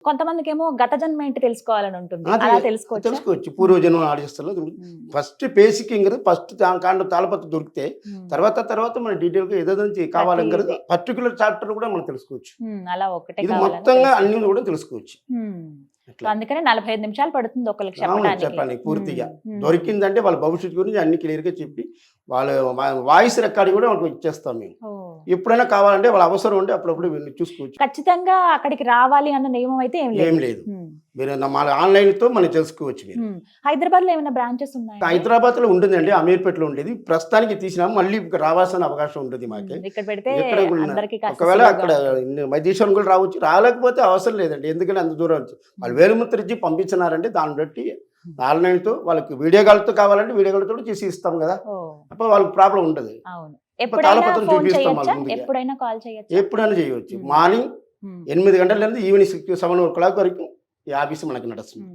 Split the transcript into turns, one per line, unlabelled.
కొంతమందికేమో గత జన్మ ఏంటి తెలుసుకోవాలని ఉంటుంది. అలా తెలుసుకోవచ్చు.
తెలుసుకోవచ్చు. పూర్వజన్మ ఆడిస్తలో ఫస్ట్ బేసిక్ ఇంకది ఫస్ట్ కాండ తాళపత్ర దొరికితే తర్వాత మన డీటెయిల్గా ఏదో నుంచి కావాలంకది పర్టికులర్ చాప్టర్ కూడా మనం తెలుసుకోవచ్చు.
అలా ఒకటే
ఇది మొత్తంగా అన్ని కూడా తెలుసుకోవచ్చు.
అందుకనే 45 నిమిషాలు పడుతుంది ఒకరికి
చెప్పాలి పూర్తిగా. దొరికిందంటే వాళ్ళ భవిష్యత్తు గురించి అన్ని క్లియర్గా చెప్పి వాళ్ళ వాయిస్ రికార్డింగ్ కూడా వాళ్ళకి ఇచ్చేస్తాం మేము. ఎప్పుడైనా కావాలంటే వాళ్ళ అవసరం ఉంటే అప్పుడప్పుడు చూసుకోవచ్చు.
ఖచ్చితంగా అక్కడికి రావాలి అన్న నియమం అయితే
ఏం లేదు. మీరు మన ఆన్లైన్ తో మనం తెలుసుకోవచ్చు. మీరు
హైదరాబాద్ లో ఏమైనా బ్రాంచెస్ ఉన్నాయి?
హైదరాబాద్ లో ఉంటుందండి, అమీర్పేటలో ఉండేది. ప్రస్తుతానికి తీసినాము, మళ్ళీ రావాల్సిన అవకాశం ఉంటుంది మాకు. ఒకవేళ అక్కడ మధీశ్వరం కూడా రావచ్చు, రాలేకపోతే అవసరం లేదండి. ఎందుకంటే అంత దూరం వాళ్ళు వేలుముద్ర ఇచ్చి పంపించినారంటే దాన్ని బట్టి ఆన్లైన్ తో వాళ్ళకి వీడియో కాల్తో కావాలంటే వీడియో కాల్తో చేసి ఇస్తాం కదా, అప్పుడు వాళ్ళకి ప్రాబ్లం ఉండదు. తాళపత్రం చూపిస్తాం. ఎప్పుడైనా చేయవచ్చు. మార్నింగ్ 8 గంటల నుంచి ఈవినింగ్ 7 o'clock వరకు ఈ ఆఫీస్ మనకి నడుస్తుంది.